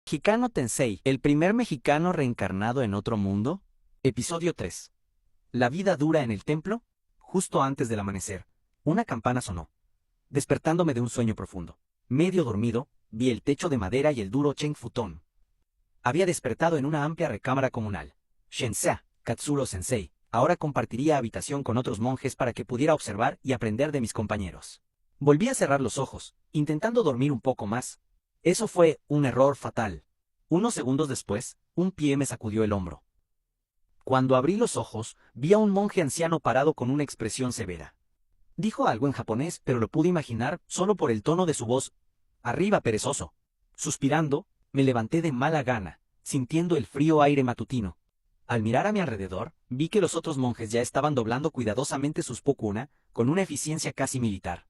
Mexicano Tensei, el primer mexicano reencarnado en otro mundo. Episodio 3. La vida dura en el templo. Justo antes del amanecer, una campana sonó, despertándome de un sueño profundo. Medio dormido, vi el techo de madera y el duro Chen Futón. Había despertado en una amplia recámara comunal. Shensha, Katsuro Sensei, ahora compartiría habitación con otros monjes para que pudiera observar y aprender de mis compañeros. Volví a cerrar los ojos, intentando dormir un poco más. Eso fue un error fatal. Unos segundos después, un pie me sacudió el hombro. Cuando abrí los ojos, vi a un monje anciano parado con una expresión severa. Dijo algo en japonés, pero lo pude imaginar solo por el tono de su voz. Arriba, perezoso. Suspirando, me levanté de mala gana, sintiendo el frío aire matutino. Al mirar a mi alrededor, vi que los otros monjes ya estaban doblando cuidadosamente sus pokuna, con una eficiencia casi militar.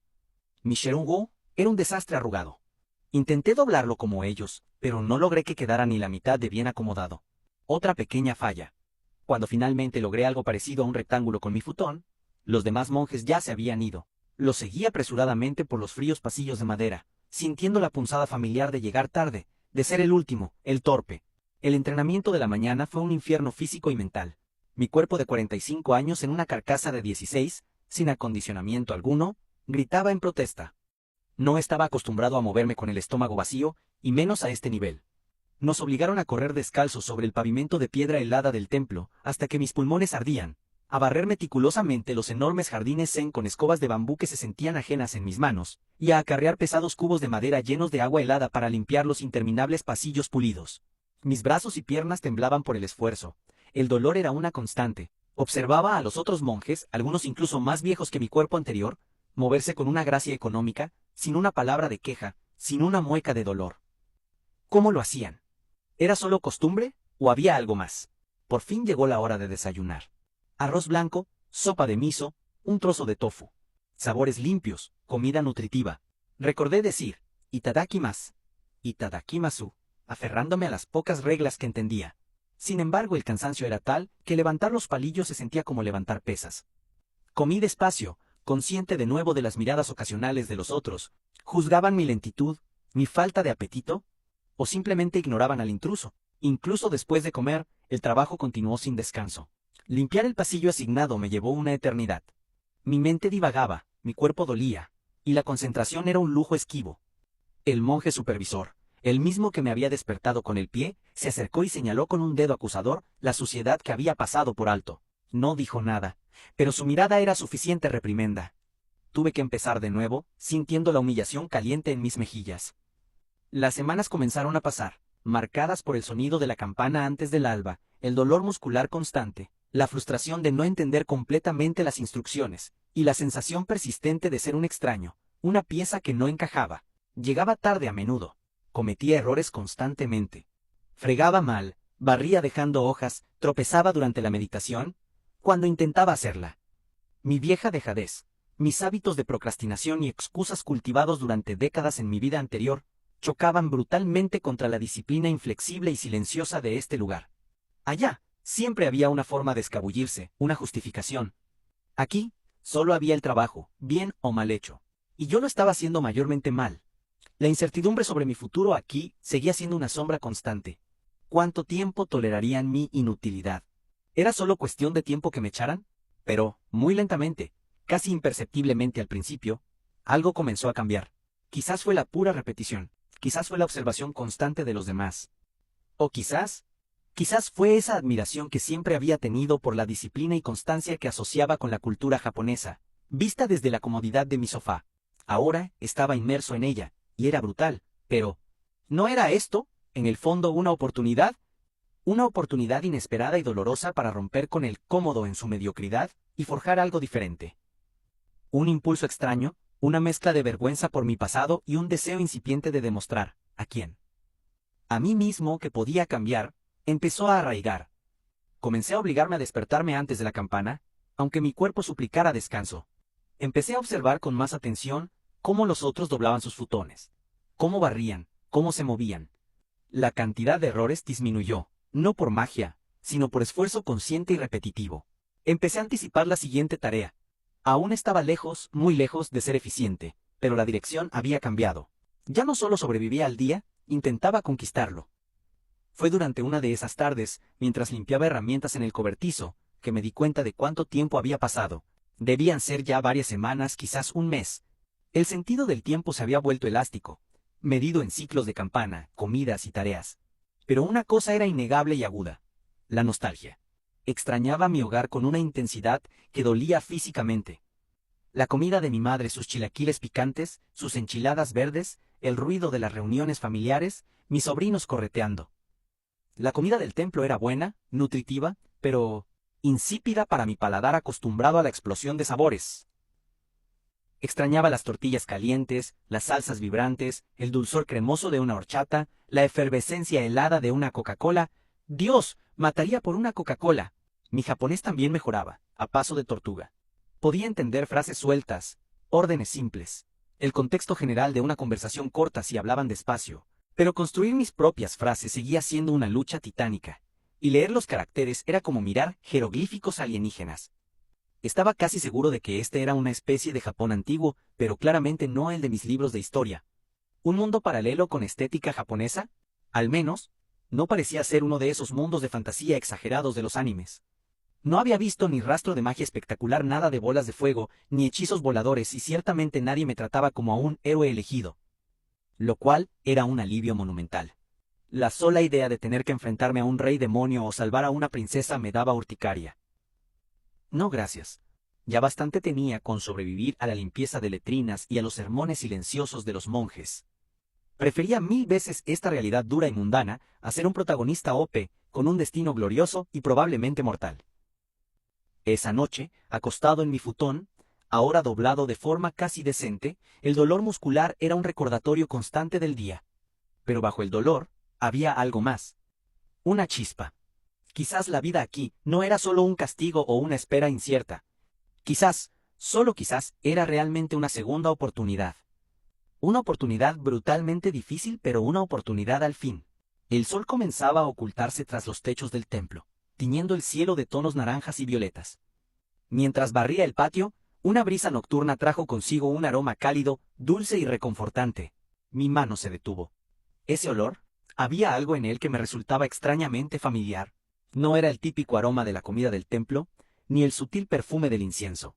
Mi Sherungo era un desastre arrugado. Intenté doblarlo como ellos, pero no logré que quedara ni la mitad de bien acomodado. Otra pequeña falla. Cuando finalmente logré algo parecido a un rectángulo con mi futón, los demás monjes ya se habían ido. Los seguí apresuradamente por los fríos pasillos de madera, sintiendo la punzada familiar de llegar tarde, de ser el último, el torpe. El entrenamiento de la mañana fue un infierno físico y mental. Mi cuerpo de 45 años en una carcasa de 16, sin acondicionamiento alguno, gritaba en protesta. No estaba acostumbrado a moverme con el estómago vacío, y menos a este nivel. Nos obligaron a correr descalzos sobre el pavimento de piedra helada del templo, hasta que mis pulmones ardían, a barrer meticulosamente los enormes jardines zen con escobas de bambú que se sentían ajenas en mis manos, y a acarrear pesados cubos de madera llenos de agua helada para limpiar los interminables pasillos pulidos. Mis brazos y piernas temblaban por el esfuerzo. El dolor era una constante. Observaba a los otros monjes, algunos incluso más viejos que mi cuerpo anterior, moverse con una gracia económica, sin una palabra de queja, sin una mueca de dolor. ¿Cómo lo hacían? ¿Era solo costumbre, o había algo más? Por fin llegó la hora de desayunar. Arroz blanco, sopa de miso, un trozo de tofu. Sabores limpios, comida nutritiva. Recordé decir, itadakimasu, itadakimasu, aferrándome a las pocas reglas que entendía. Sin embargo, el cansancio era tal, que levantar los palillos se sentía como levantar pesas. Comí despacio, consciente de nuevo de las miradas ocasionales de los otros. ¿Juzgaban mi lentitud, mi falta de apetito? ¿O simplemente ignoraban al intruso? Incluso después de comer, el trabajo continuó sin descanso. Limpiar el pasillo asignado me llevó una eternidad. Mi mente divagaba, mi cuerpo dolía, y la concentración era un lujo esquivo. El monje supervisor, el mismo que me había despertado con el pie, se acercó y señaló con un dedo acusador la suciedad que había pasado por alto. No dijo nada, pero su mirada era suficiente reprimenda. Tuve que empezar de nuevo, sintiendo la humillación caliente en mis mejillas. Las semanas comenzaron a pasar, marcadas por el sonido de la campana antes del alba, el dolor muscular constante, la frustración de no entender completamente las instrucciones, y la sensación persistente de ser un extraño, una pieza que no encajaba. Llegaba tarde a menudo, cometía errores constantemente. Fregaba mal, barría dejando hojas, tropezaba durante la meditación, cuando intentaba hacerla. Mi vieja dejadez, mis hábitos de procrastinación y excusas cultivados durante décadas en mi vida anterior, chocaban brutalmente contra la disciplina inflexible y silenciosa de este lugar. Allá, siempre había una forma de escabullirse, una justificación. Aquí, solo había el trabajo, bien o mal hecho. Y yo lo estaba haciendo mayormente mal. La incertidumbre sobre mi futuro aquí seguía siendo una sombra constante. ¿Cuánto tiempo tolerarían mi inutilidad? ¿Era solo cuestión de tiempo que me echaran? Pero, muy lentamente, casi imperceptiblemente al principio, algo comenzó a cambiar. Quizás fue la pura repetición. Quizás fue la observación constante de los demás. O quizás fue esa admiración que siempre había tenido por la disciplina y constancia que asociaba con la cultura japonesa, vista desde la comodidad de mi sofá. Ahora estaba inmerso en ella, y era brutal, pero ¿no era esto, en el fondo, una oportunidad? Una oportunidad inesperada y dolorosa para romper con el cómodo en su mediocridad y forjar algo diferente. Un impulso extraño, una mezcla de vergüenza por mi pasado y un deseo incipiente de demostrar, ¿a quién? A mí mismo que podía cambiar, empezó a arraigar. Comencé a obligarme a despertarme antes de la campana, aunque mi cuerpo suplicara descanso. Empecé a observar con más atención cómo los otros doblaban sus futones, cómo barrían, cómo se movían. La cantidad de errores disminuyó, no por magia, sino por esfuerzo consciente y repetitivo. Empecé a anticipar la siguiente tarea. Aún estaba lejos, muy lejos de ser eficiente, pero la dirección había cambiado. Ya no solo sobrevivía al día, intentaba conquistarlo. Fue durante una de esas tardes, mientras limpiaba herramientas en el cobertizo, que me di cuenta de cuánto tiempo había pasado. Debían ser ya varias semanas, quizás un mes. El sentido del tiempo se había vuelto elástico, medido en ciclos de campana, comidas y tareas. Pero una cosa era innegable y aguda: la nostalgia. Extrañaba mi hogar con una intensidad que dolía físicamente. La comida de mi madre, sus chilaquiles picantes, sus enchiladas verdes, el ruido de las reuniones familiares, mis sobrinos correteando. La comida del templo era buena, nutritiva, pero insípida para mi paladar acostumbrado a la explosión de sabores. Extrañaba las tortillas calientes, las salsas vibrantes, el dulzor cremoso de una horchata, la efervescencia helada de una Coca-Cola. Dios, mataría por una Coca-Cola. Mi japonés también mejoraba, a paso de tortuga. Podía entender frases sueltas, órdenes simples, el contexto general de una conversación corta si hablaban despacio, pero construir mis propias frases seguía siendo una lucha titánica, y leer los caracteres era como mirar jeroglíficos alienígenas. Estaba casi seguro de que este era una especie de Japón antiguo, pero claramente no el de mis libros de historia. ¿Un mundo paralelo con estética japonesa? Al menos, no parecía ser uno de esos mundos de fantasía exagerados de los animes. No había visto ni rastro de magia espectacular, nada de bolas de fuego, ni hechizos voladores, y ciertamente nadie me trataba como a un héroe elegido. Lo cual era un alivio monumental. La sola idea de tener que enfrentarme a un rey demonio o salvar a una princesa me daba urticaria. No, gracias. Ya bastante tenía con sobrevivir a la limpieza de letrinas y a los sermones silenciosos de los monjes. Prefería 1000 veces esta realidad dura y mundana a ser un protagonista OP, con un destino glorioso y probablemente mortal. Esa noche, acostado en mi futón, ahora doblado de forma casi decente, el dolor muscular era un recordatorio constante del día. Pero bajo el dolor, había algo más. Una chispa. Quizás la vida aquí no era solo un castigo o una espera incierta. Quizás, solo quizás, era realmente una segunda oportunidad. Una oportunidad brutalmente difícil, pero una oportunidad al fin. El sol comenzaba a ocultarse tras los techos del templo, tiñendo el cielo de tonos naranjas y violetas. Mientras barría el patio, una brisa nocturna trajo consigo un aroma cálido, dulce y reconfortante. Mi mano se detuvo. Ese olor, había algo en él que me resultaba extrañamente familiar. No era el típico aroma de la comida del templo, ni el sutil perfume del incienso.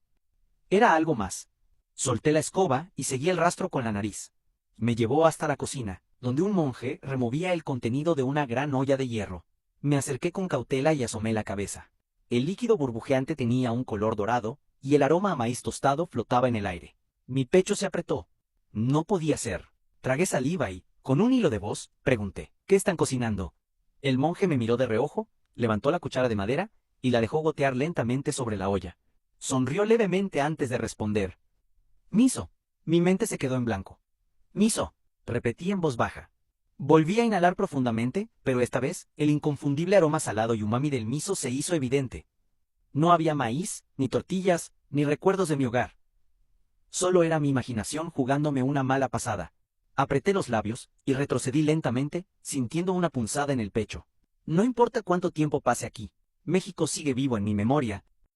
Era algo más. Solté la escoba y seguí el rastro con la nariz. Me llevó hasta la cocina, donde un monje removía el contenido de una gran olla de hierro. Me acerqué con cautela y asomé la cabeza. El líquido burbujeante tenía un color dorado, y el aroma a maíz tostado flotaba en el aire. Mi pecho se apretó. No podía ser. Tragué saliva y, con un hilo de voz, pregunté: ¿qué están cocinando? El monje me miró de reojo, levantó la cuchara de madera y la dejó gotear lentamente sobre la olla. Sonrió levemente antes de responder: miso. Mi mente se quedó en blanco. Miso, repetí en voz baja. Volví a inhalar profundamente, pero esta vez, el inconfundible aroma salado y umami del miso se hizo evidente. No había maíz, ni tortillas, ni recuerdos de mi hogar. Solo era mi imaginación jugándome una mala pasada. Apreté los labios y retrocedí lentamente, sintiendo una punzada en el pecho. No importa cuánto tiempo pase aquí, México sigue vivo en mi memoria,